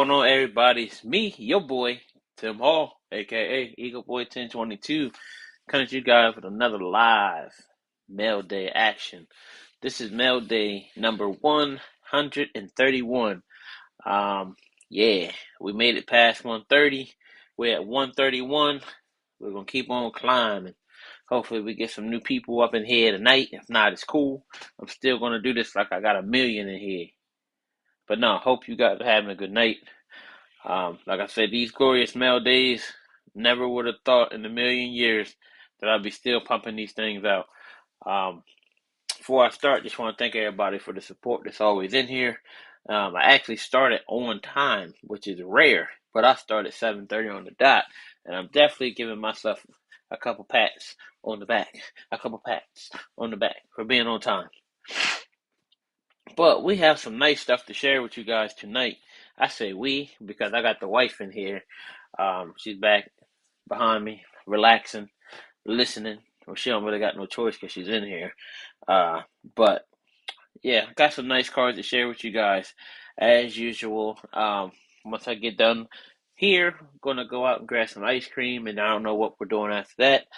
Going on, everybody? It's me, your boy, Tim Hall, aka Eagle Boy 1022, coming to you guys with another live mail day action. This is mail day number 131. Um, yeah, we made it past 130. We're at 131. We're gonna keep on climbing. Hopefully, we get some new people up in here tonight. If not, it's cool. I'm still gonna do this like I got a million in here. But no, hope you guys are having a good night. Like I said, these glorious mail days, never would have thought in a million years that I'd be still pumping these things out. Um, Before I start, just want to thank everybody for the support that's always in here. I actually started on time, which is rare, but I started 7:30 on the dot, and I'm definitely giving myself a couple pats on the back, a couple pats on the back for being on time. But we have some nice stuff to share with you guys tonight. I say we because I got the wife in here. She's back behind me, relaxing, listening. Well, she don't really got no choice because she's in here. Uh, but yeah, got some nice cards to share with you guys, as usual. Once I get done here, I'm gonna go out and grab some ice cream, and I don't know what we're doing after that.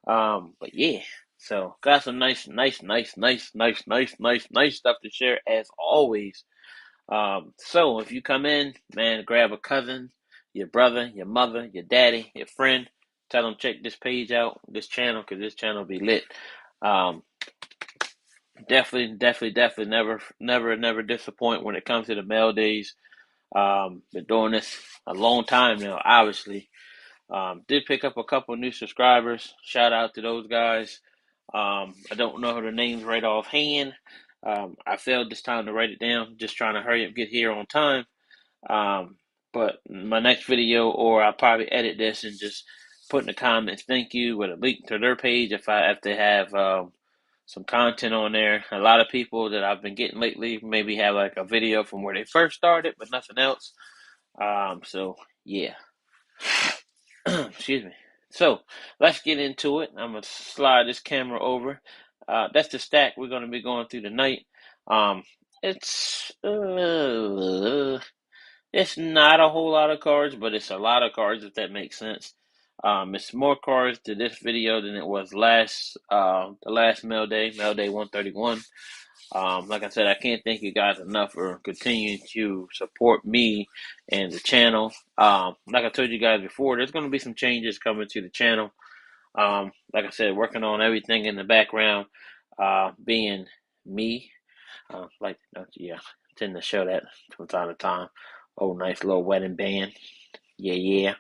But yeah, so got some nice stuff to share as always. So if you come in, man, grab a cousin, your brother, your mother, your daddy, your friend. Tell them check this page out, this channel, because this channel be lit. Um, definitely, never disappoint when it comes to the mail days. Been doing this a long time now, obviously. Did pick up a couple new subscribers. Shout out to those guys. I don't know their names right offhand. I failed this time to write it down. Just trying to hurry up, get here on time. Um, but my next video, or I'll probably edit this and just put in the comments, thank you, with a link to their page if they have some content on there. A lot of people that I've been getting lately maybe have like a video from where they first started, but nothing else. So yeah. Excuse me. So let's get into it. I'm gonna slide this camera over. That's the stack we're gonna be going through tonight. Um, it's it's not a whole lot of cards, but it's a lot of cards if that makes sense. It's more cards to this video than it was the last mail day 131. Like I said, I can't thank you guys enough for continuing to support me and the channel. Like I told you guys before, there's going to be some changes coming to the channel. Like I said, working on everything in the background, being me. Yeah, tend to show that from time to time. Oh, nice little wedding band. Yeah, yeah.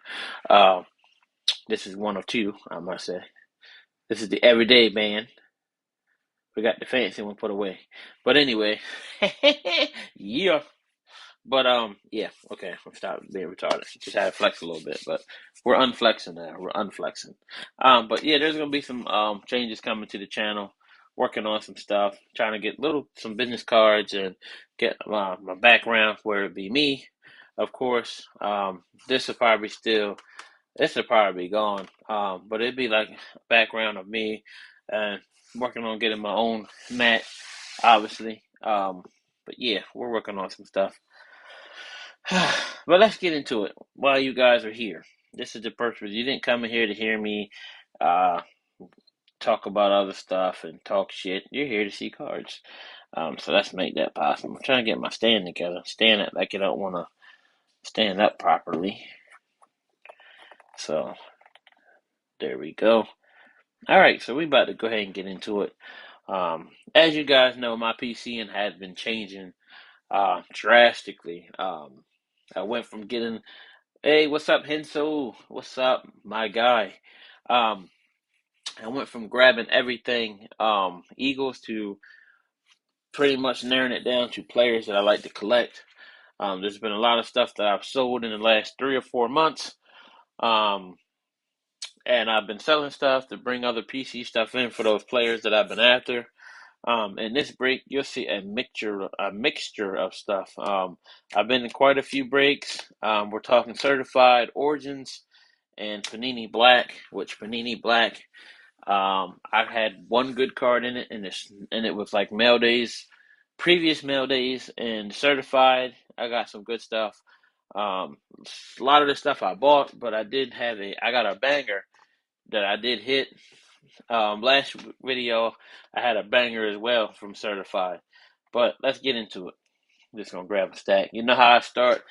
Uh, this is one of two, I must say. This is the everyday band. We got the fancy one put away. But anyway, yeah. But yeah, okay, I'm stop being retarded. Just had to flex a little bit, but we're unflexing now. We're unflexing. But yeah, there's gonna be some changes coming to the channel. Working on some stuff, trying to get some business cards and get my background where it be me, of course. This will probably be gone. But it'd be like a background of me and working on getting my own mat, obviously. But yeah, we're working on some stuff. But let's get into it while you guys are here. This is the purpose. You didn't come in here to hear me uh, talk about other stuff and talk shit. You're here to see cards. So let's make that possible. I'm trying to get my stand together. Stand it like you don't want to stand up properly. So there we go. All right, so we about to go ahead and get into it. As you guys know, my PCing has been changing drastically. I went from getting, hey, what's up, Henso? What's up, my guy? Um, I went from grabbing everything Eagles to pretty much narrowing it down to players that I like to collect. There's been a lot of stuff that I've sold in the last 3 or 4 months. Um, and I've been selling stuff to bring other PC stuff in for those players that I've been after. In this break, you'll see a mixture of stuff. I've been in quite a few breaks. We're talking certified origins and Panini Black, which Panini Black, I had one good card in it, and it was like mail days, previous mail days, and certified. I got some good stuff. A lot of the stuff I bought, but I got a banger that I did hit. Last video, I had a banger as well from Certified. But let's get into it. I'm just gonna grab a stack. You know how I start?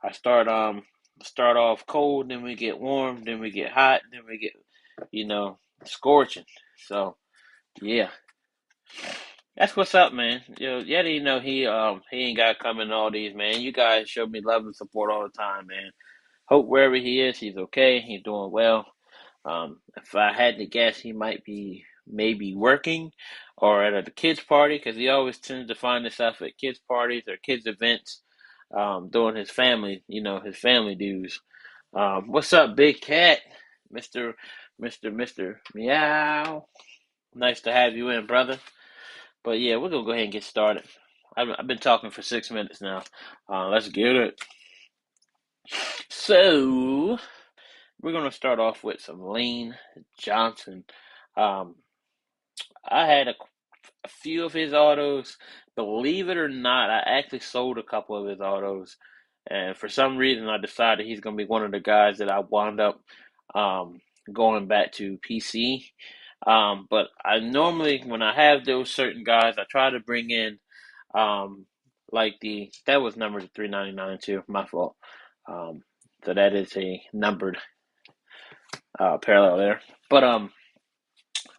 I start off cold, then we get warm, then we get hot, then we get scorching. So yeah, that's what's up, man. Yeti, he ain't got coming all these, man. You guys show me love and support all the time, man. Hope wherever he is, he's okay. He's doing well. If I had to guess, he might be maybe working or at a kids' party because he always tends to find himself at kids' parties or kids' events, doing his family dues. What's up, Big Cat, Mister Meow? Nice to have you in, brother. But yeah, we're gonna go ahead and get started. I've been talking for 6 minutes now. Let's get it. So we're gonna start off with some Lane Johnson. Um, I had a few of his autos. Believe it or not, I actually sold a couple of his autos, and for some reason, I decided he's gonna be one of the guys that I wound up um, going back to PC. But I normally, when I have those certain guys, I try to bring in um, like that was numbered 399 too. My fault. Um, so that is a numbered parallel there. But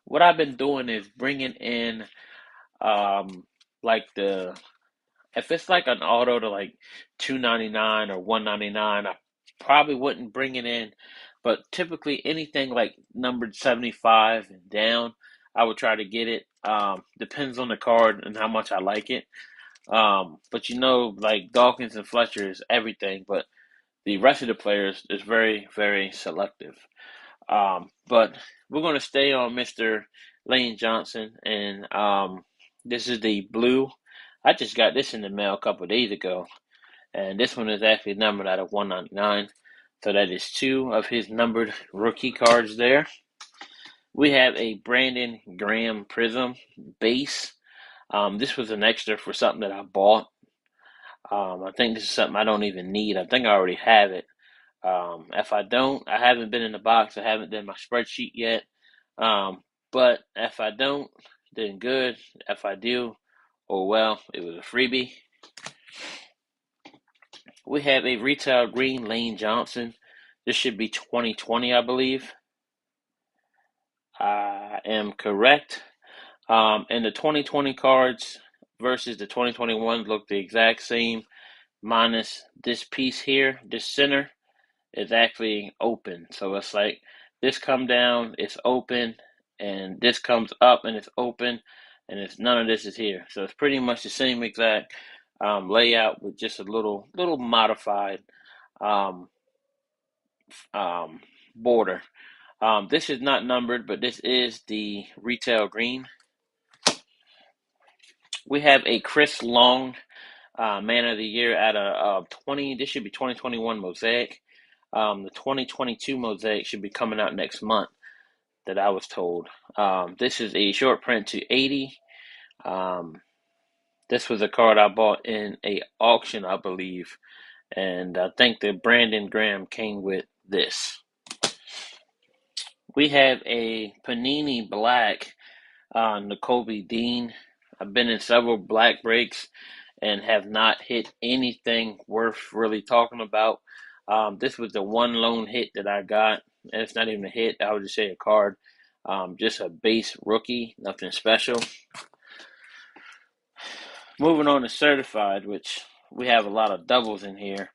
what I've been doing is bringing in um, like if it's like an auto to like 299 or 199, I probably wouldn't bring it in. But typically anything like numbered 75 and down, I would try to get it. Depends on the card and how much I like it. But like Dawkins and Fletcher is everything, but the rest of the players is very, very selective. But we're going to stay on Mr. Lane Johnson, and this is the blue. I just got this in the mail a couple of days ago, and this one is actually numbered out of 199. So that is two of his numbered rookie cards there. We have a Brandon Graham Prism base. This was an extra for something that I bought. I think this is something I don't even need. I think I already have it. If I don't, I haven't been in the box. I haven't done my spreadsheet yet. But if I don't, then good. If I do, oh well, it was a freebie. We have a retail green Lane Johnson. This should be 2020, I believe. I am correct. And the 2020 cards versus the 2021 look the exact same, minus this piece here, this center is actually open. So it's like this come down, it's open, and this comes up and it's open, and it's none of this is here. So it's pretty much the same exact layout with just a little modified um, border. This is not numbered, but this is the retail green. We have a Chris Long Man of the Year at a 20. This should be 2021 Mosaic. The 2022 Mosaic should be coming out next month, that I was told. This is a short print to 80. This was a card I bought in a auction, I believe, and I think the Brandon Graham came with this. We have a Panini Black Nakobe Dean. I've been in several black breaks and have not hit anything worth really talking about. This was the one lone hit that I got, and it's not even a hit. I would just say a card. Just a base rookie, nothing special. Moving on to certified, which we have a lot of doubles in here.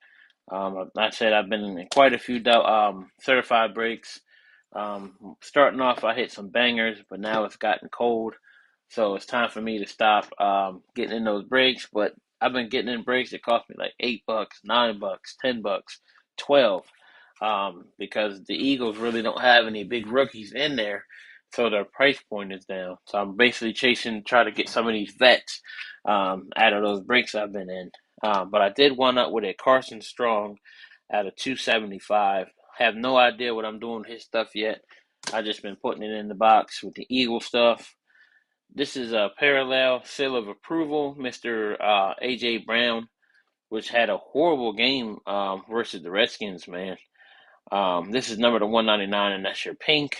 I said I've been in quite a few certified breaks. Starting off, I hit some bangers, but now it's gotten cold, so it's time for me to stop getting in those breaks. But I've been getting in breaks that cost me like $8, $9, $10, 12, because the Eagles really don't have any big rookies in there, so their price point is down. So I'm basically try to get some of these vets out of those breaks I've been in. But I did one up with a Carson Strong at a 275. Have no idea what I'm doing with his stuff yet. I just been putting it in the box with the Eagle stuff. This is a parallel seal of approval, Mr. AJ Brown. which had a horrible game versus the Redskins, man. This is number to 199, and that's your pink.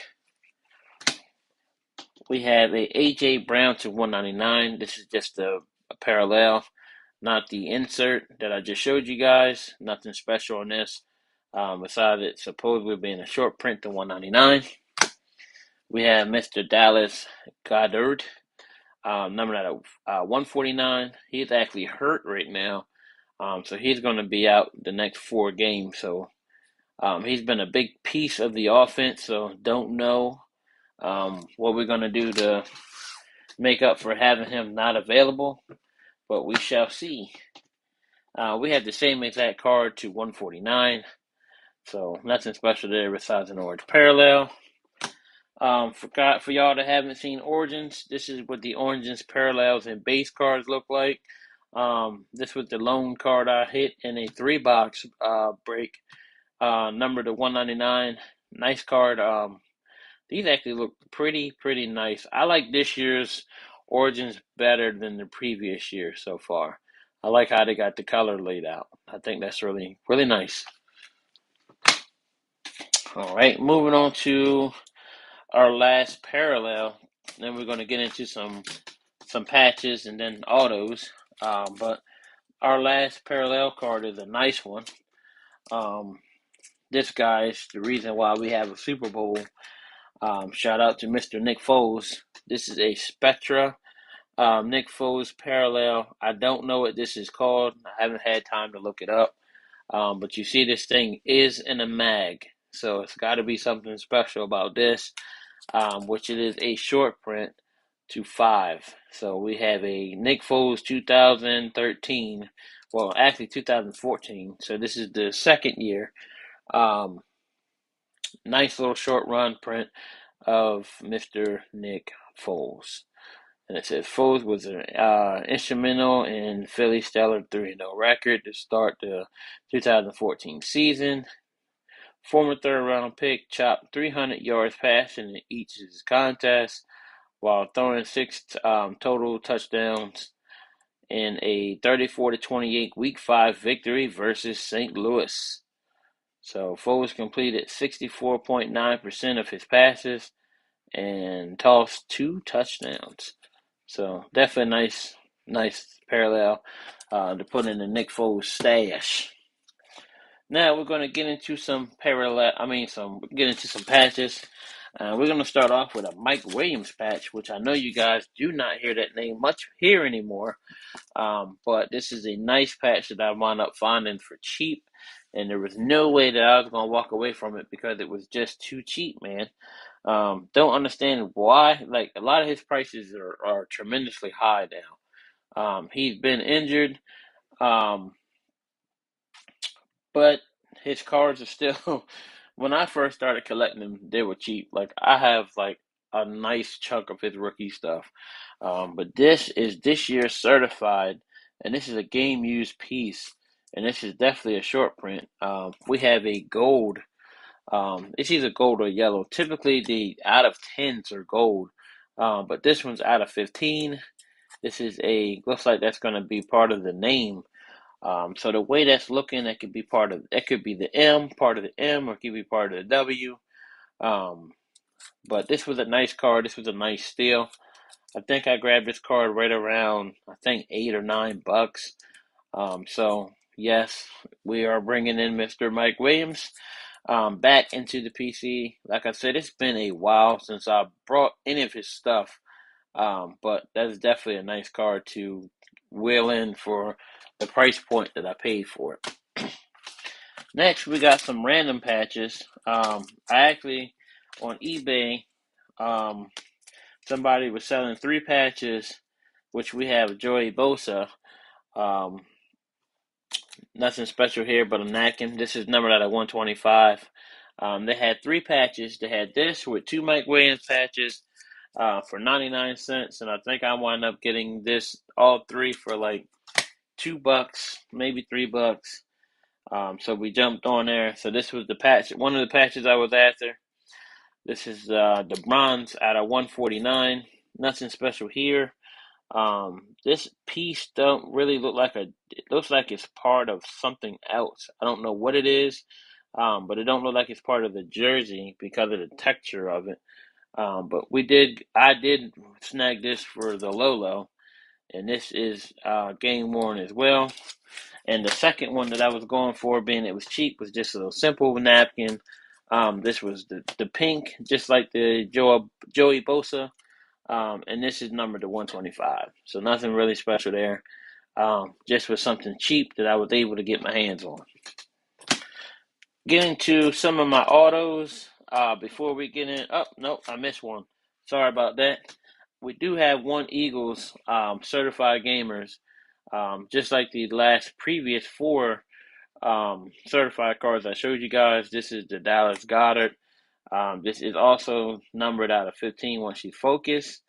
We have a A.J. Brown to 199. This is just a parallel, not the insert that I just showed you guys. Nothing special on this. Besides it supposedly being a short print to 199. We have Mr. Dallas Goedert, number at 149. He's actually hurt right now, so he's going to be out the next 4 games. So he's been a big piece of the offense. So don't know what we're going to do to make up for having him not available, but we shall see. We have the same exact card to 149, so nothing special there besides an orange parallel. For y'all that haven't seen Origins, this is what the Origins parallels and base cards look like. This was the lone card I hit in a 3-box break, number to 199. Nice card. These actually look pretty nice. I like this year's Origins better than the previous year so far. I like how they got the color laid out. I think that's really nice. All right, moving on to our last parallel. Then we're going to get into some patches and then autos. But our last parallel card is a nice one. This guy's the reason why we have a Super Bowl. Shout out to Mr. Nick Foles. This is a Spectra Nick Foles parallel. I don't know what this is called. I haven't had time to look it up. But you see this thing is in a mag. So it's got to be something special about this, which it is a short print to 5. So we have a Nick Foles 2013. Well, actually 2014. So this is the second year. Nice little short run print of Mr. Nick Foles. And it says Foles was instrumental in Philly's stellar 3-0 record to start the 2014 season. Former third-round pick chopped 300 yards passing in each of his contests while throwing 6 total touchdowns in a 34-28 Week 5 victory versus St. Louis. So Foles completed 64.9% of his passes and tossed 2 touchdowns. So definitely nice parallel to put in the Nick Foles stash. Now we're going to get into some patches. We're going to start off with a Mike Williams patch, which I know you guys do not hear that name much here anymore. But this is a nice patch that I wound up finding for cheap, and there was no way that I was going to walk away from it because it was just too cheap, man. Don't understand why. Like, a lot of his prices are tremendously high now. He's been injured, but his cards are still. When I first started collecting them, they were cheap. Like, I have like a nice chunk of his rookie stuff, but this is this year certified, and this is a game used piece, and this is definitely a short print. We have a gold. It's either gold or yellow. Typically, the out of 10s are gold, but this one's out of 15. This is looks like that's going to be part of the name. So the way that's looking, that could be the M, part of the M, or it could be part of the W. But this was a nice card. This was a nice steal. I think I grabbed this card right around, $8 or $9. So yes, we are bringing in Mr. Mike Williams back into the PC. Like I said, it's been a while since I brought any of his stuff, but that's definitely a nice card to wheel in for the price point that I paid for it. Next, we got some random patches. I actually, on eBay, somebody was selling 3 patches, which we have Joey Bosa. Nothing special here, but a napkin. This is numbered at 125. They had 3 patches. They had this with 2 Mike Williams patches for 99 cents, and I think I wound up getting all 3 for like $2, maybe $3. So we jumped on there. So this was the patch, one of the patches I was after. This is the bronze out of 149. Nothing special here. This piece don't really look like it looks like it's part of something else. I don't know what it is, but it don't look like it's part of the jersey because of the texture of it. But I did snag this for the Lolo, and this is game worn as well. And the second one that I was going for, being it was cheap, was just a little simple napkin. This was the pink, just like the Joey Bosa, and this is numbered to 125. So nothing really special there. Just was something cheap that I was able to get my hands on. Getting to some of my autos before we get in. Oh, no, I missed one. Sorry about that. We do have one Eagles certified gamers. Just like the last previous four certified cards I showed you guys. This is the Dallas Goedert. This is also numbered out of 15 once you focus.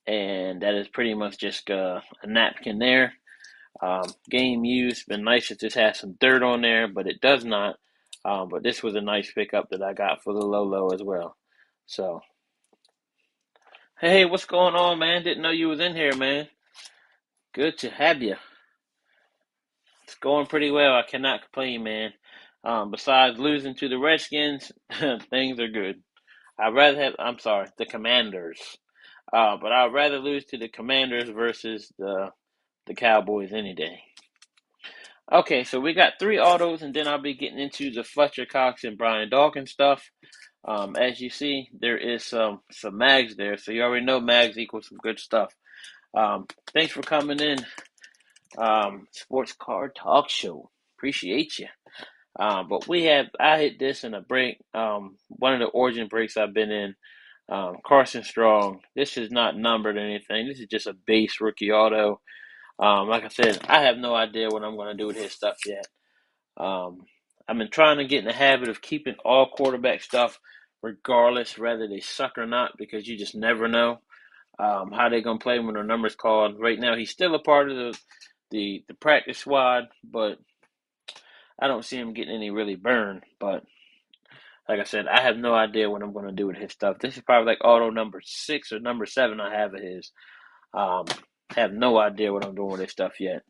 And that is pretty much just a napkin there. Game used. Been nice if this has some dirt on there, but it does not. But this was a nice pickup that I got for the Lolo as well. So, hey, what's going on, man? Didn't know you was in here, man. Good to have you. It's going pretty well. I cannot complain, man. Besides losing to the Redskins, things are good. I'm sorry, the Commanders. But I'd rather lose to the Commanders versus the Cowboys any day. Okay, so we got three autos, and then I'll be getting into the Fletcher Cox and Brian Dawkins stuff. As you see, there is some mags there, so you already know mags equals some good stuff. Thanks for coming in, Sports Card Talk Show. Appreciate you. But I hit this in a break. One of the origin breaks I've been in. Carson Strong. This is not numbered or anything. This is just a base rookie auto. Like I said, I have no idea what I'm going to do with his stuff yet. I've been trying to get in the habit of keeping all quarterback stuff, regardless whether they suck or not, because you just never know how they're going to play when their number's called. Right now, he's still a part of the practice squad, but I don't see him getting any really burn. But like I said, I have no idea what I'm going to do with his stuff. This is probably like auto number 6 or number 7 I have of his. Have no idea what I'm doing with this stuff yet.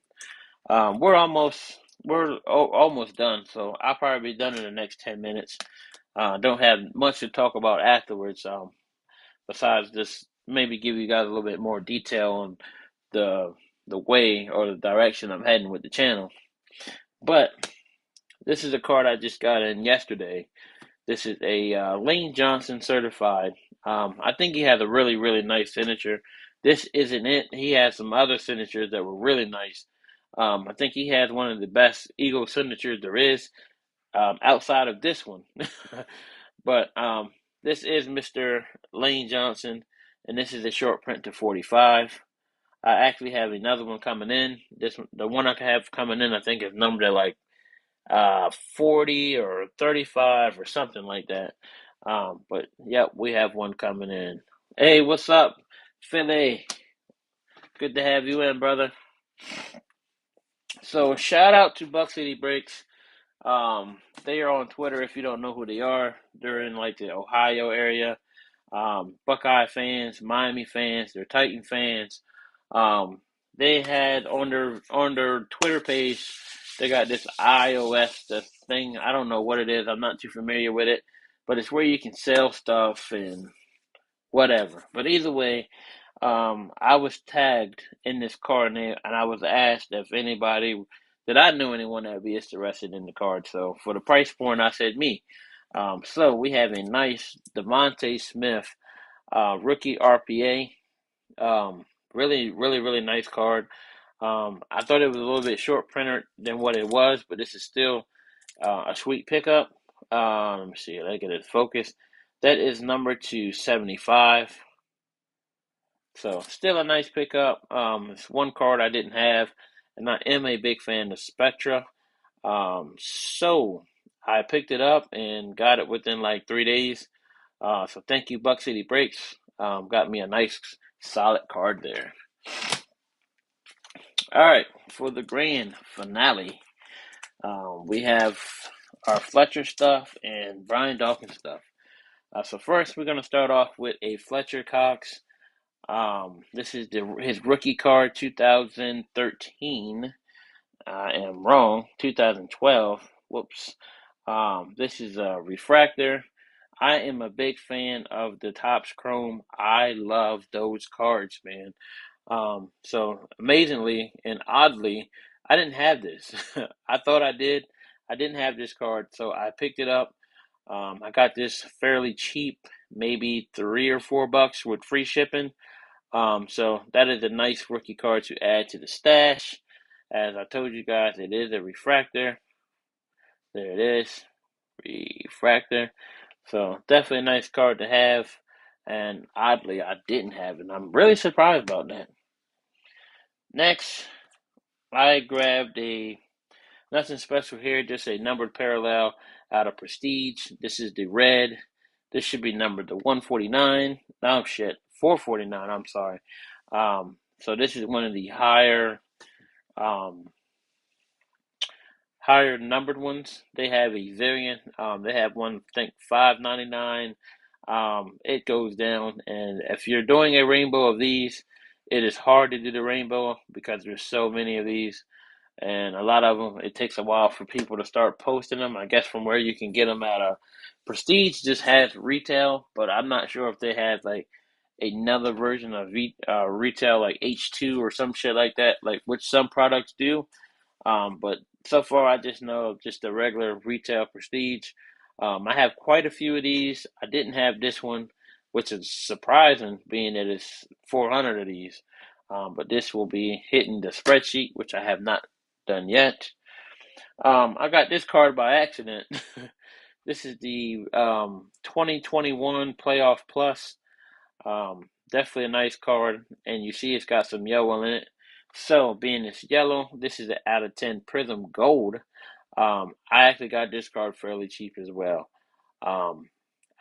We're almost done, so I'll probably be done in the next 10 minutes. Don't have much to talk about afterwards. Besides just maybe give you guys a little bit more detail on the way or the direction I'm heading with the channel. But this is a card I just got in yesterday. This is a Lane Johnson certified. I think he has a really, really nice signature. This isn't it. He has some other signatures that were really nice. I think he has one of the best Eagle signatures there is outside of this one. But this is Mr. Lane Johnson, and this is a short print to 45. I actually have another one coming in. The one I have coming in, I think, is numbered at like 40 or 35 or something like that. But yep, we have one coming in. Hey, what's up, Philly? Good to have you in, brother. So shout out to Buck City Breaks. They are on Twitter. If you don't know who they are, they're in like the Ohio area. Buckeye fans, Miami fans, they're Titan fans. They had on their Twitter page, they got this iOS thing. I don't know what it is. I'm not too familiar with it, but it's where you can sell stuff and whatever. But either way, I was tagged in this card, and I was asked if anybody that I knew anyone that would be interested in the card. So for the price point, I said me. So we have a nice Devontae Smith rookie RPA. Really, really, really nice card. I thought it was a little bit short printed than what it was, but this is still a sweet pickup. Let me see. Let me get it focused. That is number 275. So still a nice pickup. It's one card I didn't have, and I am a big fan of Spectra. So I picked it up and got it within like 3 days. So thank you, Buck City Breaks. Got me a nice solid card there. All right, for the grand finale, we have our Fletcher stuff and Brian Dawkins stuff. So first, we're going to start off with a Fletcher Cox. This is his rookie card 2013. I am wrong. 2012. Whoops. This is a refractor. I am a big fan of the Topps Chrome. I love those cards, man. So amazingly and oddly, I didn't have this. I thought I did. I didn't have this card, so I picked it up. I got this fairly cheap, maybe $3 or $4 with free shipping. So that is a nice rookie card to add to the stash. As I told you guys, it is a refractor. There it is, refractor. So definitely a nice card to have. And oddly, I didn't have it. And I'm really surprised about that. Next, I grabbed nothing special here, just a numbered parallel out of Prestige. This is the red. This should be numbered to 149. Oh shit, 449. I'm sorry. So this is one of the um, higher numbered ones. They have a variant. They have one, I think, 599. It goes down, and if you're doing a rainbow of these, it is hard to do the rainbow because there's so many of these, and a lot of them. It takes a while for people to start posting them. I guess from where you can get them at a Prestige just has retail, but I'm not sure if they have like another version of retail like H2 or some shit like that, like which some products do. But so far, I just know of just the regular retail Prestige. I have quite a few of these. I didn't have this one, which is surprising, being that it's 400 of these. But this will be hitting the spreadsheet, which I have not done yet. I got this card by accident. This is the 2021 Playoff Plus. Definitely a nice card, and you see it's got some yellow in it. So, being it's yellow, this is an out of 10 Prism Gold. I actually got this card fairly cheap as well. Um,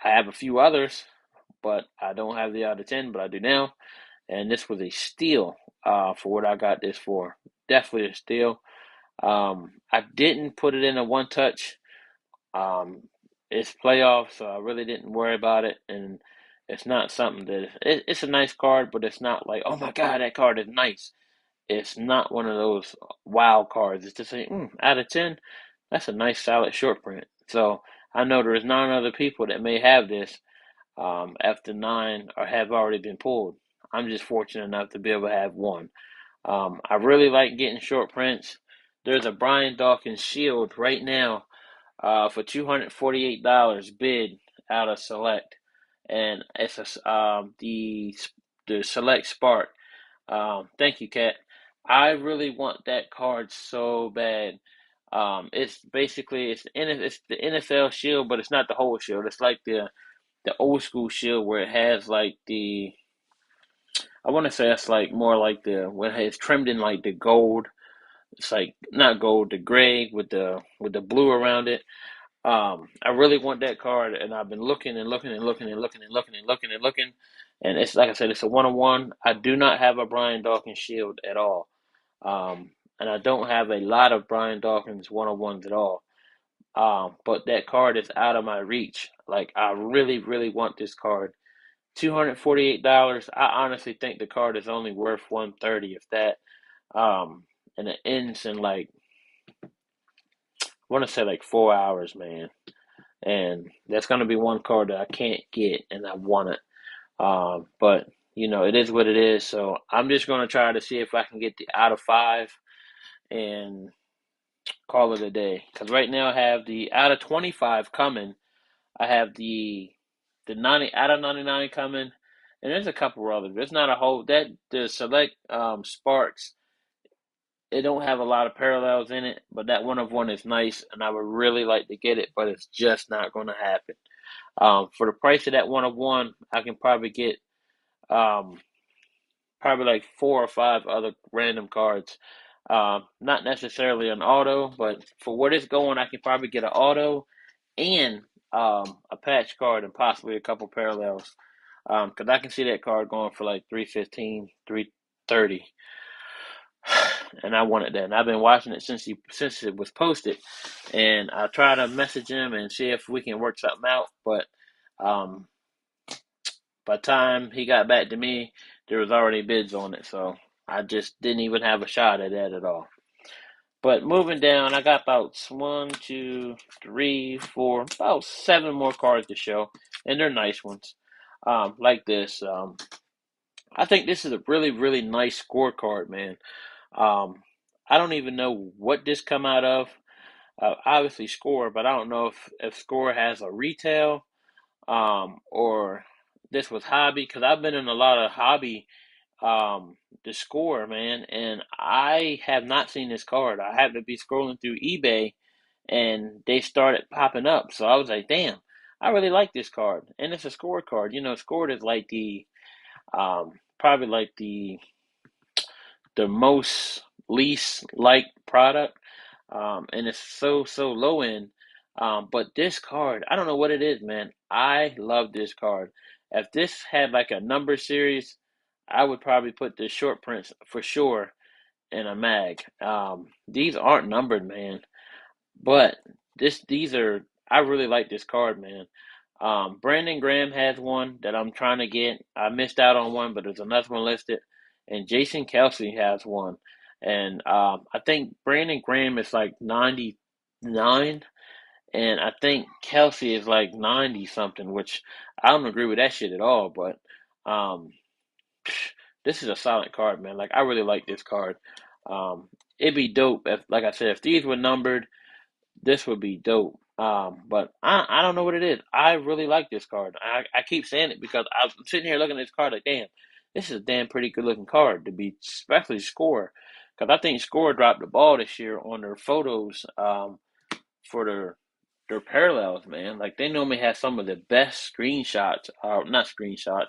I have a few others, but I don't have the out of 10, but I do now. And this was a steal for what I got this for. Definitely a steal. I didn't put it in a one touch. Um, it's playoffs, so I really didn't worry about it, and it's not something that it's a nice card, but it's not like, oh my god, that card is nice. It's not one of those wow cards. It's just like out of 10, that's a nice solid short print. So I know there's 9 other people that may have this after 9 or have already been pulled. I'm just fortunate enough to be able to have one. I really like getting short prints. There's a Brian Dawkins Shield right now for $248 bid out of Select, and it's the Select Spark. Thank you, Kat. I really want that card so bad. It's basically it's the NFL shield, but it's not the whole shield. It's like the old school shield where it has like the I want to say it's like more like the when it's trimmed in like the gold. It's like not gold, the gray with the blue around it. I really want that card, and I've been looking and looking and looking and looking and looking and looking and looking, and it's like I said, it's a 1-on-1. I do not have a Brian Dawkins shield at all, and I don't have a lot of Brian Dawkins 1-on-1s at all. But that card is out of my reach. Like I really, really want this card. $248. I honestly think the card is only worth 130 if that. And it ends in like I want to say like 4 hours, man. And that's gonna be one card that I can't get, and I want it. But it is what it is. So I'm just gonna try to see if I can get the out of 5 and call it a day. Because right now I have the out of 25 coming. I have the 90 out of 99 coming, and there's a couple others. There's not a whole that the select Sparks. It don't have a lot of parallels in it, but that 1-of-1 is nice, and I would really like to get it, but it's just not going to happen. For the price of that 1-of-1, I can probably get um, probably like 4 or 5 other random cards. Not necessarily an auto, but for what it's going, I can probably get an auto and a patch card and possibly a couple parallels. Because I can see that card going for like 315, 330, and I wanted that. And I've been watching it since it was posted, and I try to message him and see if we can work something out. But um, by the time he got back to me, there was already bids on it, so I just didn't even have a shot at that at all. But moving down, I got about one, two, three, four, about seven more cards to show, and they're nice ones. Like this. I think this is a really, really nice scorecard, man. Um, I don't even know what this come out of. Obviously Score, but I don't know if Score has a retail, or this was hobby, because I've been in a lot of hobby, the Score, man, and I have not seen this card. I happened to be scrolling through eBay and they started popping up. So I was like, damn, I really like this card. And it's a Score card. You know, Scored is like probably like the most least liked product. And it's so low end. But this card, I don't know what it is, man. I love this card. If this had like a number series, I would probably put the short prints for sure in a mag. These aren't numbered, man. But these are, I really like this card, man. Brandon Graham has one that I'm trying to get. I missed out on one, but there's another one listed. And Jason Kelsey has one. And I think Brandon Graham is like 99, and I think Kelsey is like 90 something, which I don't agree with that shit at all. But um, this is a solid card, man. Like, I really like this card. It'd be dope if, like I said, if these were numbered, this would be dope. But I don't know what it is. I really like this card. I keep saying it because I'm sitting here looking at this card like, damn, this is a damn pretty good looking card to be, especially Score. Because I think Score dropped the ball this year on their photos, for their parallels, man. Like, they normally have some of the best screenshots, not screenshots,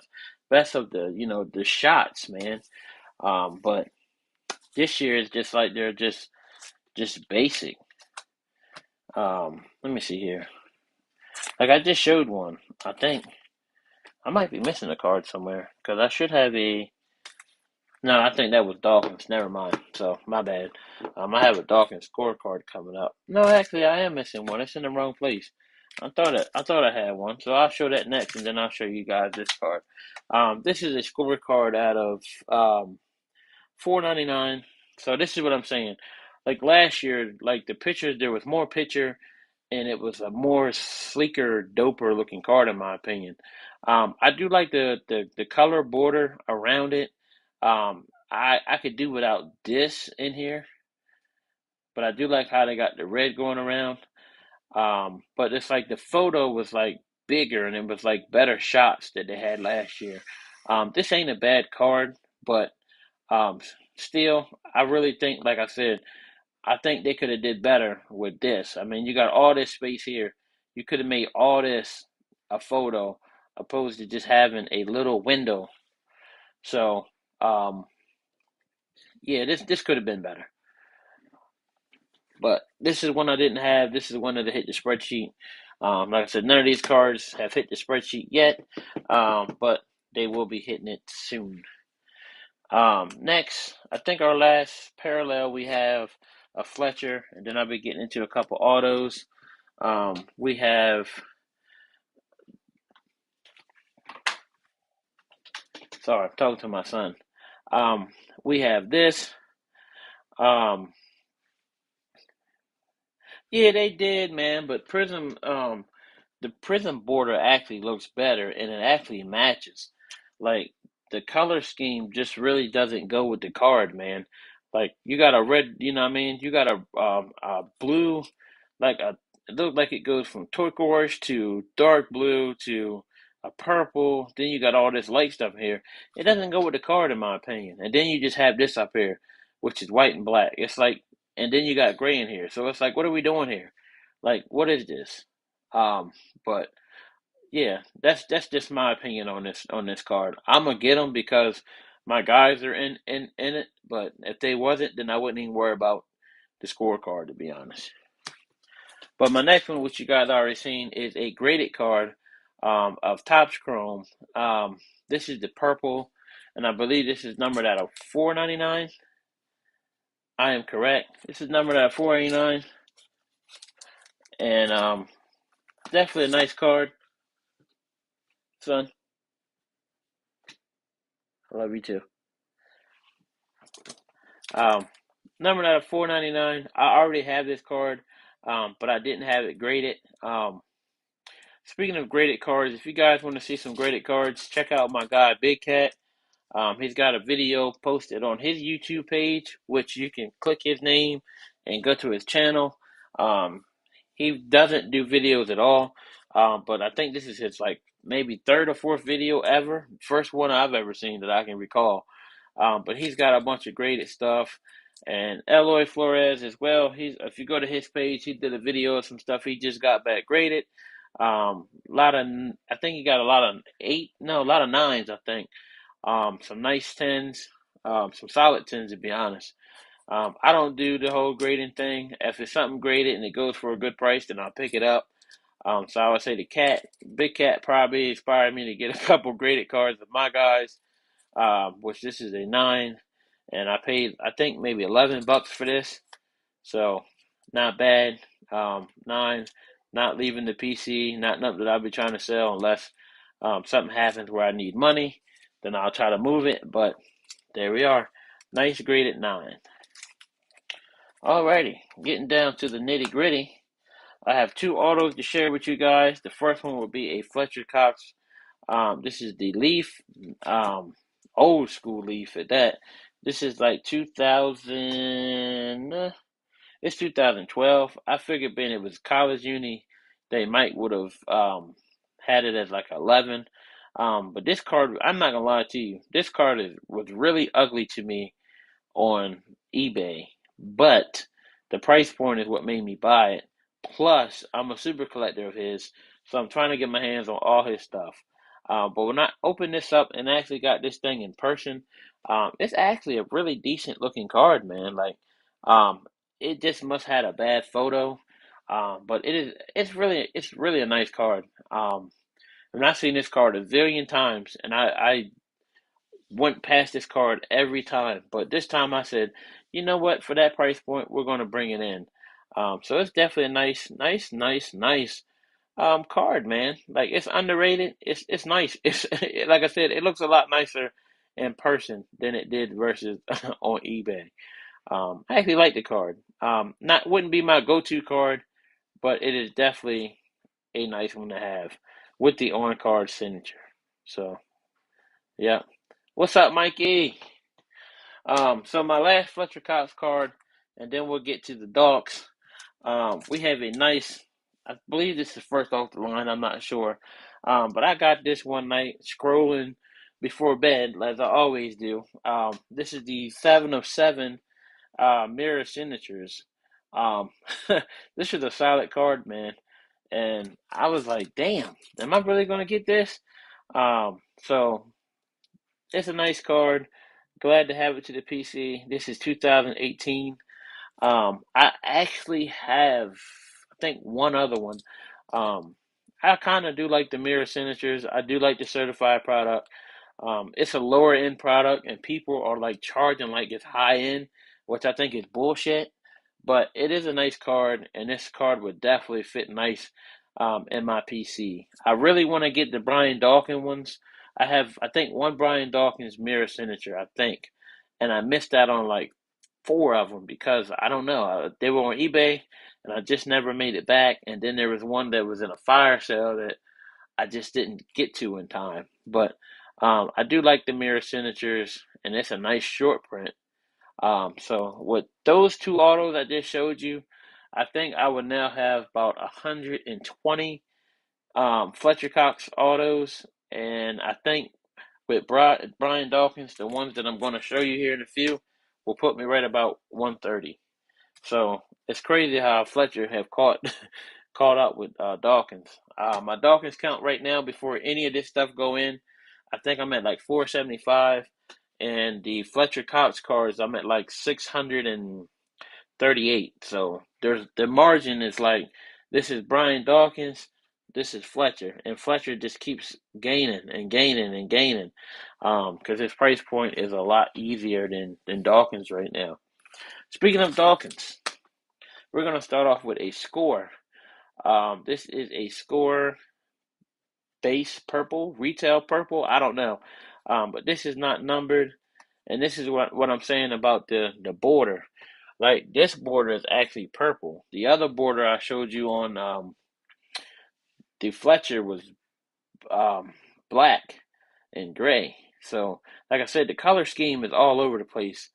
best of the, the shots, man. But this year is just like they're just basic. Let me see here. Like, I just showed one. I think I might be missing a card somewhere because I should have a. No, I think that was Dawkins. Never mind. So my bad. I have a Dawkins scorecard coming up. No, actually, I am missing one. It's in the wrong place. I thought I had one. So I'll show that next, and then I'll show you guys this card. This is a scorecard out of 4.99. So this is what I'm saying. Like last year, like the pictures, there was more picture, and it was a more sleeker, doper looking card in my opinion. I do like the color border around it. I could do without this in here, but I do like how they got the red going around. But it's like the photo was like bigger and it was like better shots that they had last year. This ain't a bad card, but um, still, I really think, like I said, I think they could have did better with this. I mean, you got all this space here. You could have made all this a photo opposed to just having a little window. So, um, yeah, this could have been better. But this is one I didn't have. This is one that hit the spreadsheet. Like I said, none of these cards have hit the spreadsheet yet, but they will be hitting it soon. Next, I think our last parallel we have a Fletcher, and then I'll be getting into a couple autos. We have, sorry, I'm talking to my son. We have this. Um, yeah, they did, man, but the Prism border actually looks better and it actually matches. Like, the color scheme just really doesn't go with the card, man. Like, you got a red, you know what I mean? You got a blue, like it looks like it goes from turquoise to dark blue to a purple. Then you got all this light stuff here. It doesn't go with the card, in my opinion. And then you just have this up here, which is white and black. It's like, and then you got gray in here. So it's like, what are we doing here? Like, what is this? But yeah, that's just my opinion on this card. I'm gonna get them because my guys are in it. But if they wasn't, then I wouldn't even worry about the scorecard, to be honest. But my next one, which you guys already seen, is a graded card, of Topps Chrome. This is the purple, and I believe this is numbered out of 4.99. I am correct. This is numbered out of 4.99, and definitely a nice card, son. I love you too. Um, Numbered out of 499. I already have this card, but I didn't have it graded. Speaking of graded cards, if you guys want to see some graded cards, check out my guy Big Cat. He's got a video posted on his YouTube page, which you can click his name and go to his channel. Um, he doesn't do videos at all, but I think this is his like maybe third or fourth video ever. First one I've ever seen that I can recall. But he's got a bunch of graded stuff. And Eloy Flores as well. If you go to his page, he did a video of some stuff he just got back graded. I think he got a lot of a lot of nines, I think. Some nice tens, some solid tens to be honest. I don't do the whole grading thing. If it's something graded and it goes for a good price, then I'll pick it up. So I would say Big Cat probably inspired me to get a couple graded cards of my guys, which this is a 9, and I paid I think maybe $11 for this, so not bad. 9, not leaving the PC, not nothing that I'll be trying to sell unless something happens where I need money, then I'll try to move it. But there we are, nice graded 9. Alrighty, getting down to the nitty gritty. I have 2 autos to share with you guys. The first one will be a Fletcher Cox. This is the Leaf, old school Leaf at that. This is like 2000. It's 2012. I figured being it was college uni, they might would have had it as like 11. But this card, I'm not gonna lie to you, this card was really ugly to me on eBay, but the price point is what made me buy it. Plus, I'm a super collector of his, so I'm trying to get my hands on all his stuff. But when I opened this up and actually got this thing in person, it's actually a really decent looking card, man. Like, um, it just must have had a bad photo. But it's really a nice card. And I've seen this card a zillion times, and I went past this card every time. But this time I said, you know what? For that price point, we're going to bring it in. So it's definitely a nice card, man. Like it's underrated. It's nice. It's like I said, it looks a lot nicer in person than it did versus on eBay. I actually like the card. Not wouldn't be my go-to card, but it is definitely a nice one to have with the on card signature. So yeah. What's up, Mikey? So my last Fletcher Cox card, and then we'll get to the dogs. We have a nice, I believe this is first off the line, I'm not sure. But I got this one night scrolling before bed, as I always do. This is the 7 of 7 mirror signatures. Um, this is a solid card, man. And I was like, damn, am I really going to get this? So it's a nice card. Glad to have it to the PC. This is 2018. I actually have, I think, one other one. Um, I kind of do like the mirror signatures. I do like the certified product. It's a lower end product, and people are like charging like it's high end, which I think is bullshit. But it is a nice card, and this card would definitely fit nice in my PC. I really want to get the Brian Dawkins ones. I have, I think, one Brian Dawkins mirror signature, I think, and I missed out on like 4 of them because I don't know. They were on eBay, and I just never made it back. And then there was one that was in a fire sale that I just didn't get to in time. But I do like the mirror signatures, and it's a nice short print. So with those 2 autos I just showed you, I think I would now have about 120 Fletcher Cox autos, and I think with Brian Dawkins, the ones that I'm going to show you here in a few, will put me right about 130. So it's crazy how Fletcher have caught up with Dawkins. My Dawkins count right now before any of this stuff go in, I think I'm at like 475, and the Fletcher Cox cards I'm at like 638. So there's the margin is like this is Brian Dawkins, this is Fletcher, and Fletcher just keeps gaining and gaining and gaining, because his price point is a lot easier than Dawkins right now. Speaking of Dawkins, we're going to start off with a score. This is a score base purple, retail purple. I don't know. But this is not numbered, and this is what I'm saying about the border. Like this border is actually purple. The other border I showed you on the Fletcher was um, black and gray. So, like I said, the color scheme is all over the place.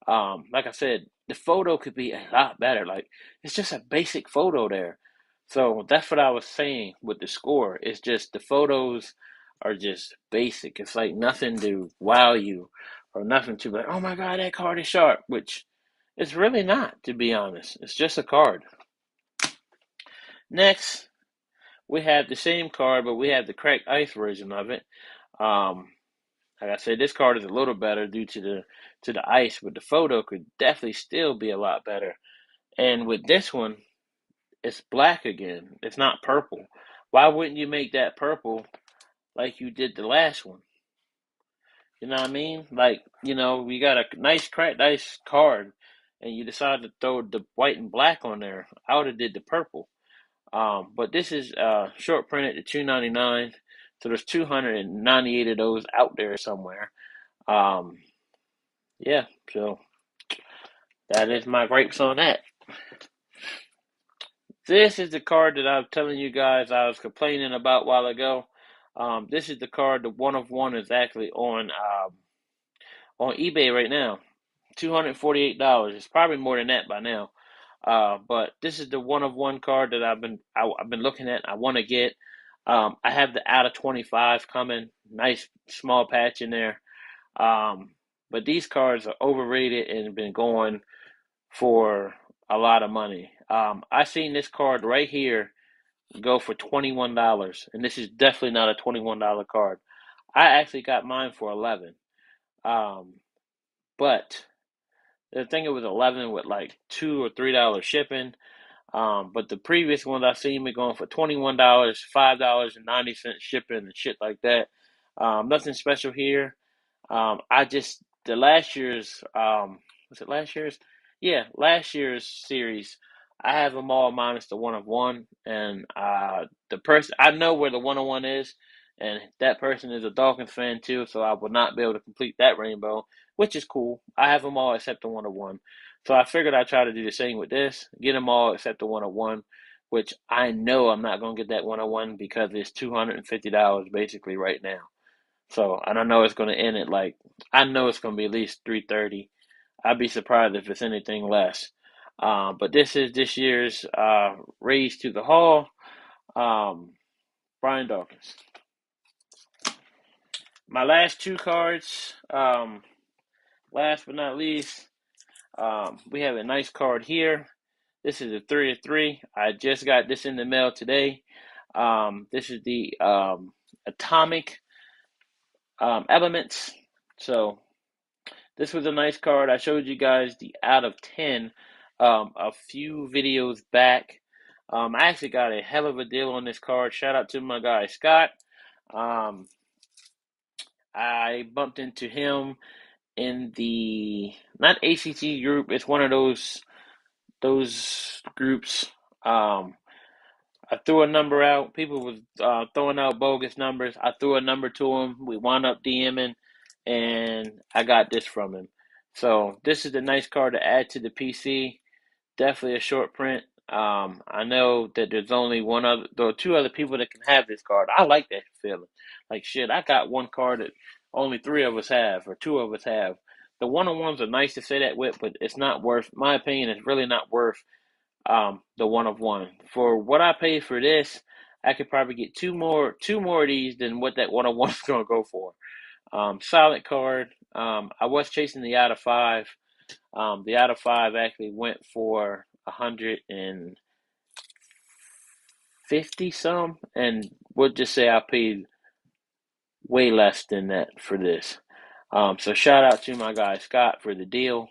Like I said, the photo could be a lot better. Like it's just a basic photo there. So that's what I was saying with the score. It's just the photos are just basic. It's like nothing to wow you or nothing to be like, oh my God, that card is sharp, which it's really not, to be honest. It's just a card. Next, we have the same card, but we have the cracked ice version of it. Um, like I said, this card is a little better due to the ice, but the photo could definitely still be a lot better. And with this one, it's black again. It's not purple. Why wouldn't you make that purple like you did the last one? You know what I mean? Like, we got a nice cracked ice card and you decide to throw the white and black on there. I would have did the purple. But this is short printed to $2.99. So there's 298 of those out there somewhere. Um, yeah, so that is my gripes on that. This is the card that I was telling you guys I was complaining about a while ago. This is the card. The one of one is actually on eBay right now, $248. It's probably more than that by now. But this is the one of one card that I've been looking at. I want to get. I have the out of 25 coming. Nice small patch in there. But these cards are overrated and have been going for a lot of money. I seen this card right here go for $21, and this is definitely not a $21 card. I actually got mine for 11. Um, but I think it was 11 with like $2 or $3 shipping. But the previous ones I seen me going for $21, $5.90 shipping and shit like that. Nothing special here. I just the last year's was it last year's? Yeah, last year's series. I have them all minus the one of one, and the person I know where the one of one is, and that person is a Dawkins fan too, so I will not be able to complete that rainbow, which is cool. I have them all except the one of one, so I figured I'd try to do the same with this, get them all except the one of one, which I know I'm not gonna get that one of one because it's $250 basically right now. So, and I know it's going to end at like, I know it's going to be at least 330. I'd be surprised if it's anything less. But this is this year's Raise to the Hall, um, Brian Dawkins. My last two cards, last but not least, we have a nice card here. This is a 3 of 3. I just got this in the mail today. This is the Atomic Elements. So this was a nice card. I showed you guys the out of 10 a few videos back. I actually got a hell of a deal on this card. Shout out to my guy Scott. Um, I bumped into him in the not ACT group. It's one of those groups. Um, I threw a number out. People was throwing out bogus numbers. I threw a number to him. We wound up DMing, and I got this from him. So this is a nice card to add to the PC. Definitely a short print. I know that there's only there are two other people that can have this card. I like that feeling. Like shit, I got one card that only three of us have, or two of us have. The one-on-ones are nice to say that with, but it's not worth. My opinion, it's really not worth the one of one. For what I paid for this, I could probably get two more of these than what that one of one is gonna go for. Solid card. I was chasing the out of five. The out of five actually went for 150 some, and we'll just say I paid way less than that for this. So shout out to my guy Scott for the deal.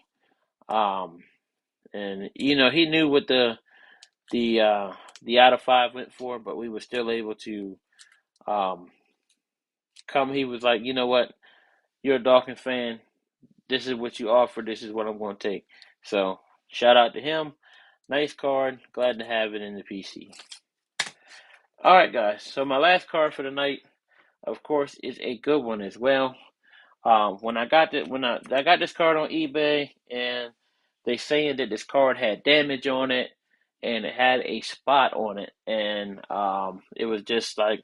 Um, and he knew what the uh, the out of five went for, but we were still able to um, come. He was like, you know what, you're a Dawkins fan. This is what you offer. This is what I'm going to take. So shout out to him. Nice card. Glad to have it in the PC. All right, guys. So my last card for the night, of course, is a good one as well. When I got this card on eBay, and they saying that this card had damage on it, and it had a spot on it, and it was just like,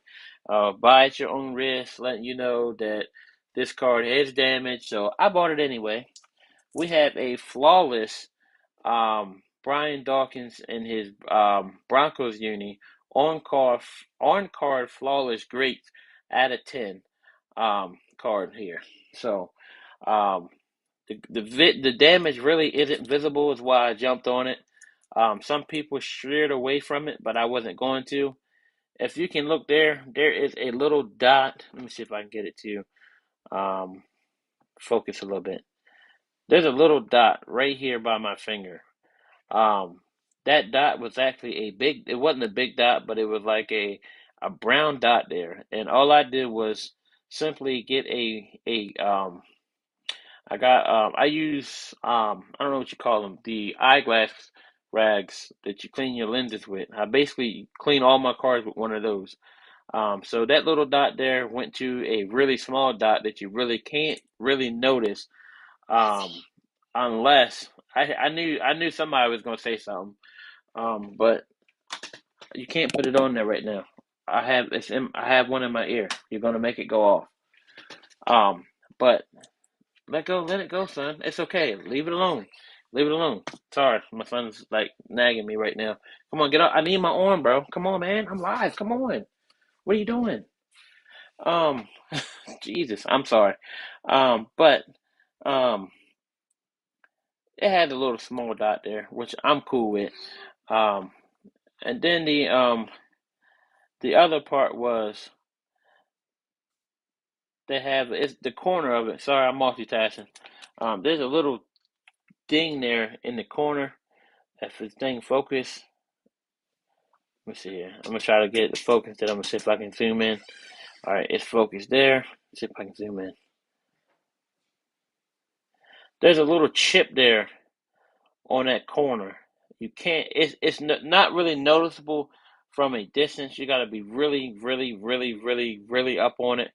buy at your own risk, letting you know that this card is damaged. So I bought it anyway. We have a flawless Brian Dawkins in his Broncos uni on card flawless great out of 10 card here. So um, the damage really isn't visible, is why I jumped on it. Some people steered away from it, but I wasn't going to. If you can look there, there is a little dot. Let me see if I can get it to you. Focus a little bit. There's a little dot right here by my finger. Um, that dot was actually it wasn't a big dot, but it was like a brown dot there. And all I did was simply get I use, I don't know what you call them, the eyeglass rags that you clean your lenses with. I basically clean all my cars with one of those. So that little dot there went to a really small dot that you really can't really notice, um, unless I knew somebody was gonna say something. But you can't put it on there right now. I have one in my ear. You're gonna make it go off. But let it go, son. It's okay. Leave it alone. Leave it alone. Sorry, my son's like nagging me right now. Come on, get up. I need my arm, bro. Come on, man. I'm live. Come on. What are you doing? Um, Jesus, I'm sorry. But um, it had a little small dot there, which I'm cool with. Um, and then the other part was they have it's the corner of it. Sorry, I'm multitasking. There's a little ding there in the corner. If the thing focus, let me see here. I'm gonna try to get the focus. Then I'm gonna see if I can zoom in. All right, it's focused there. Let's see if I can zoom in. There's a little chip there on that corner. You can't. It's not really noticeable from a distance. You got to be really, really, really, really, really up on it.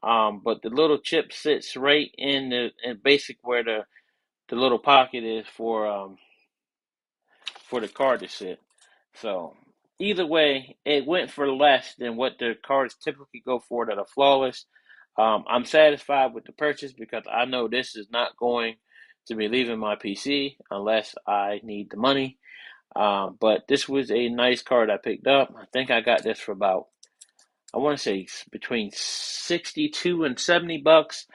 But the little chip sits right in basic where the little pocket is for the card to sit. So either way, it went for less than what the cards typically go for that are flawless. I'm satisfied with the purchase because I know this is not going to be leaving my PC unless I need the money. But this was a nice card I picked up. I think I got this for about, I want to say between 62 and 70 bucks.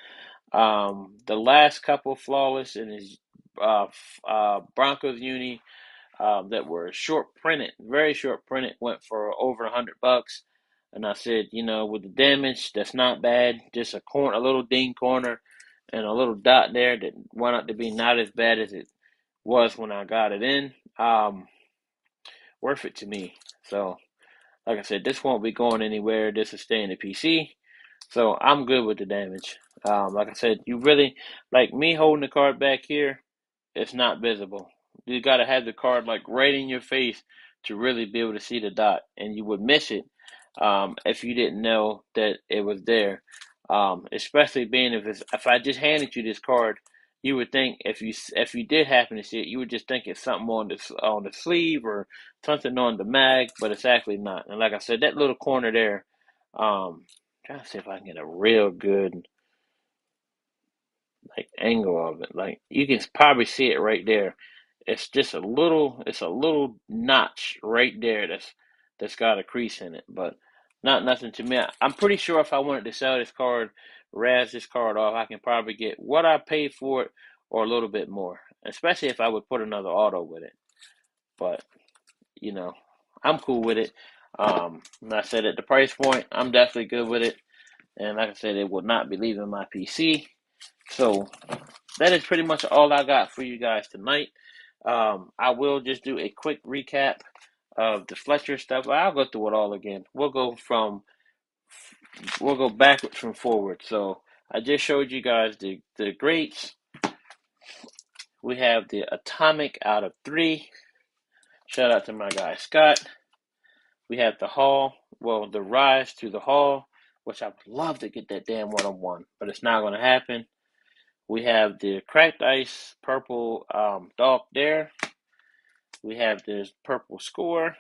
The last couple flawless in his Broncos uni that were short printed, very short printed, went for over $100. And I said, with the damage, that's not bad. Just a little ding corner, and a little dot there that went out to be not as bad as it was when I got it in. Worth it to me. So, like I said, this won't be going anywhere. This is staying in the PC. So I'm good with the damage. Like I said, you really, like me holding the card back here, it's not visible. You got to have the card like right in your face to really be able to see the dot, and you would miss it if you didn't know that it was there. Especially being if I just handed you this card, you would think if you did happen to see it, you would just think it's something on the sleeve or something on the mag, but it's actually not. And like I said, that little corner there, trying to see if I can get a real good like angle of it. Like you can probably see it right there. It's a little notch right there that's got a crease in it, but not nothing to me. I'm pretty sure if I wanted to sell this card, razz this card off, I can probably get what I paid for it or a little bit more, especially if I would put another auto with it. But, you know, I'm cool with it. And I said at the price point, I'm definitely good with it. And like I said, it will not be leaving my PC. So that is pretty much all I got for you guys tonight. I will just do a quick recap of the Fletcher stuff. I'll go through it all again. We'll go backwards from forward. So I just showed you guys the greats. We have the Atomic out of 3. Shout out to my guy Scott. We have the Hall. Well, the Rise to the Hall, which I would love to get that damn 1-on-1, but it's not going to happen. We have the cracked ice purple Dolph Dare. We have this purple score.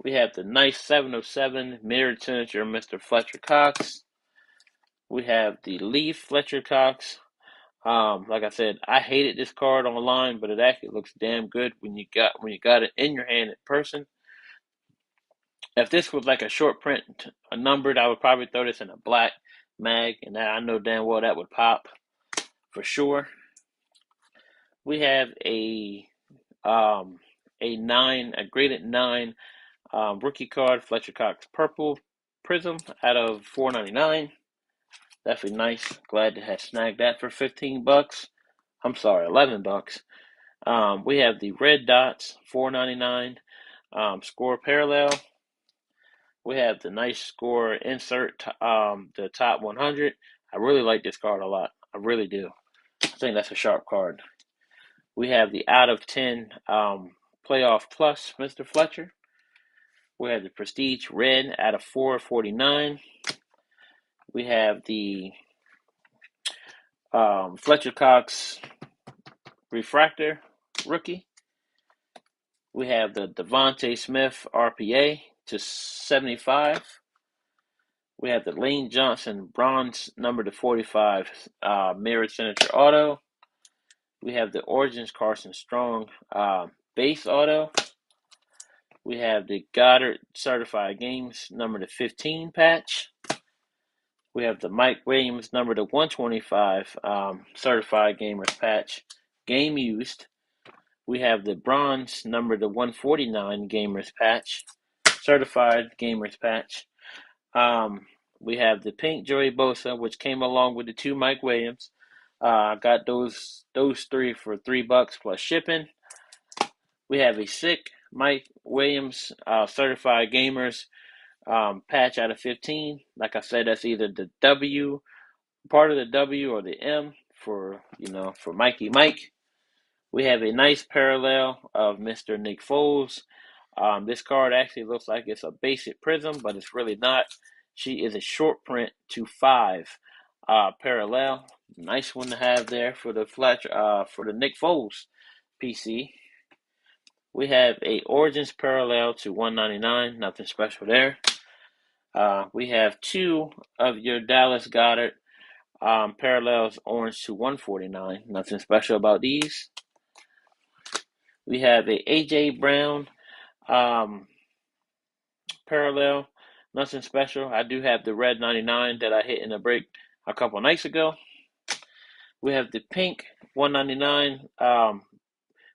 We have the nice 707 mirrored signature Mr. Fletcher Cox. We have the Leaf Fletcher Cox. Like I said, I hated this card online, but it actually looks damn good when you got it in your hand in person. If this was like a short print, a numbered, I would probably throw this in a black mag, and I know damn well that would pop for sure. We have a graded 9 rookie card, Fletcher Cox Purple Prism out of $4.99. Definitely nice. Glad to have snagged that for $15. I'm sorry, $11. We have the red dots, $4.99. Score parallel. We have the nice score insert, the top 100. I really like this card a lot. I really do. I think that's a sharp card. We have the out of 10 playoff plus, Mr. Fletcher. We have the Prestige Red out of 449. We have the Fletcher Cox Refractor Rookie. We have the Devontae Smith RPA to 75. We have the Lane Johnson Bronze number to 45 Mirrored Signature Auto. We have the Origins Carson Strong Base Auto. We have the Goddard Certified Games number to 15 patch. We have the Mike Williams number to 125 Certified Gamers patch, game used. We have the Bronze number to 149 Gamers patch, Certified Gamers patch. We have the Pink Joey Bosa, which came along with the 2 Mike Williams. Got those 3 for $3 plus shipping. We have a sick Mike Williams Certified Gamers patch out of 15. Like I said, that's either the W, part of the W, or the M for Mikey Mike. We have a nice parallel of Mr. Nick Foles. This card actually looks like it's a basic prism, but it's really not. She is a short print to 5 parallel. Nice one to have there for the Fletcher, for the Nick Foles PC. We have a Origins parallel to 199. Nothing special there. We have 2 of your Dallas Goddard parallels orange to 149. Nothing special about these. We have a AJ Brown parallel. Nothing special. I do have the red 99 that I hit in the break a couple nights ago. We have the pink 199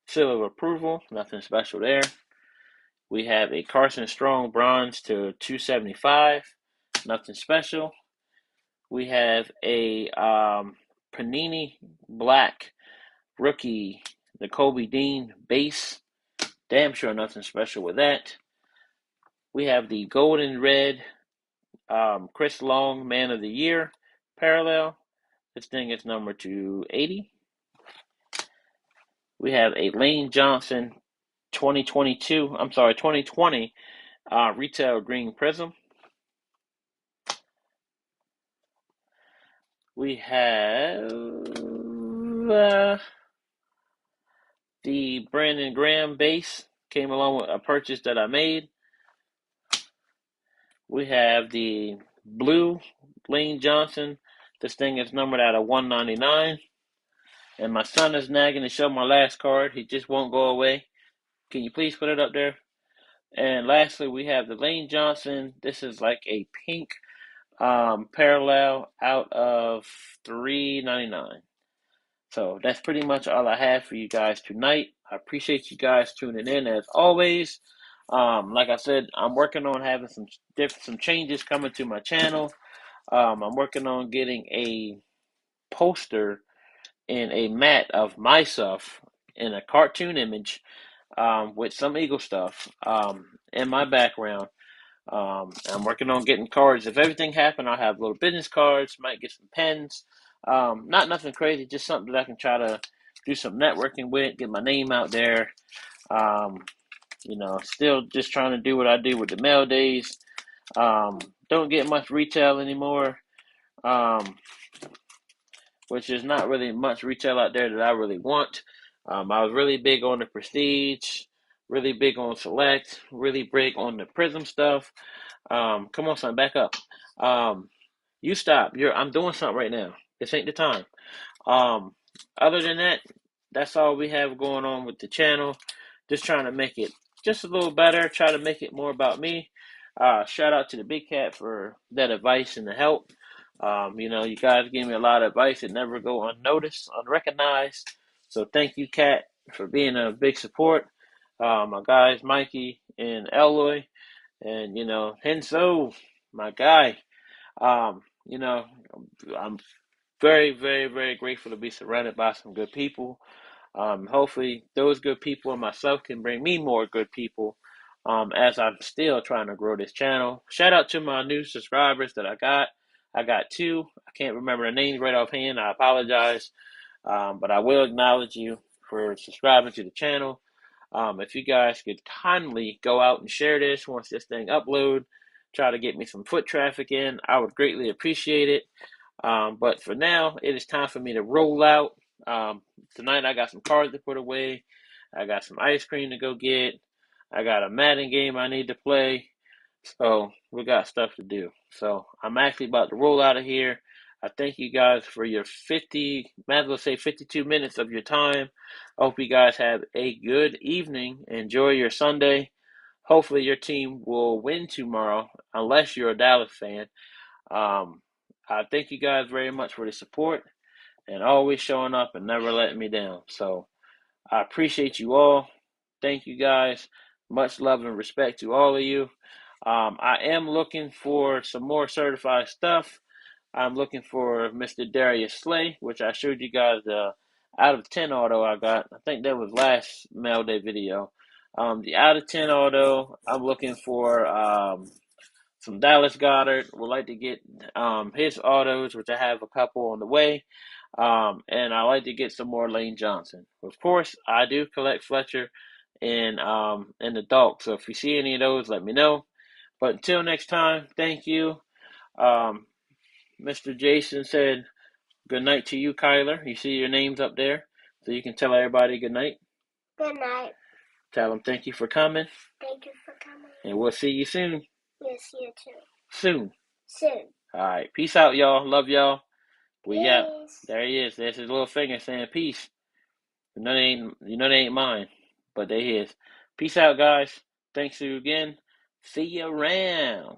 seal of approval. Nothing special there. We have a Carson Strong bronze to 275. Nothing special. We have a Panini black rookie, the Kobe Dean base. Damn sure nothing special with that. We have the golden red Chris Long Man of the Year parallel. This thing is number 280. We have a Lane Johnson 2020 retail green prism. We have the Brandon Graham base, came along with a purchase that I made. We have the blue Lane Johnson. This thing is numbered out of 199. And my son is nagging to show my last card. He just won't go away. Can you please put it up there? And lastly, we have the Lane Johnson. This is like a pink parallel out of $3.99. So that's pretty much all I have for you guys tonight. I appreciate you guys tuning in as always. Like I said, I'm working on having some changes coming to my channel. I'm working on getting a poster in a mat of myself in a cartoon image with some Eagle stuff in my background. I'm working on getting cards. If everything happened, I'll have little business cards, might get some pens. Not nothing crazy, just something that I can try to do some networking with, get my name out there. Still just trying to do what I do with the mail days. Don't get much retail anymore. which is not really much retail out there that I really want. I was really big on the Prestige, really big on Select, really big on the Prism stuff. Come on, son, back up. You stop. I'm doing something right now. This ain't the time. Um, Other than that, that's all we have going on with the channel. Just trying to make it just a little better. Try to make it more about me. Shout out to the Big Cat for that advice and the help. You guys give me a lot of advice that never go unnoticed, unrecognized. So thank you, Cat, for being a big support. My guys, Mikey and Eloy, and Henso, my guy. Um, you know, I'm very, very, very grateful to be surrounded by some good people. Hopefully, those good people and myself can bring me more good people as I'm still trying to grow this channel. Shout out to my new subscribers that I got. I got two. I can't remember the names right offhand. I apologize. But I will acknowledge you for subscribing to the channel. If you guys could kindly go out and share this once this thing upload, try to get me some foot traffic in, I would greatly appreciate it. But for now, it is time for me to roll out. Tonight I got some cards to put away. I got some ice cream to go get. I got a Madden game I need to play. So we got stuff to do. So I'm actually about to roll out of here. I thank you guys for your 52 minutes of your time. I hope you guys have a good evening. Enjoy your Sunday. Hopefully your team will win tomorrow, unless you're a Dallas fan. Um, I thank you guys very much for the support and always showing up and never letting me down. So I appreciate you all. Thank you guys. Much love and respect to all of you. I am looking for some more certified stuff. I'm looking for Mr. Darius Slay, which I showed you guys the out of 10 auto I got. I think that was last mail day video. The out of 10 auto, I'm looking for some Dallas Goedert. Would like to get his autos, which I have a couple on the way. And I like to get some more Lane Johnson. Of course, I do collect Fletcher and the dog. So if you see any of those, let me know. But until next time, thank you. Um, Mr. Jason said good night to you, Kyler. You see your names up there, so you can tell everybody good night. Good night. Tell them thank you for coming. Thank you for coming. And we'll see you soon. We'll see you too. Soon. Soon. All right. Peace out, y'all. Love y'all. We out. Peace. There he is. There's his little finger saying peace. You know they ain't mine, but they his. Peace out, guys. Thanks to you again. See you around.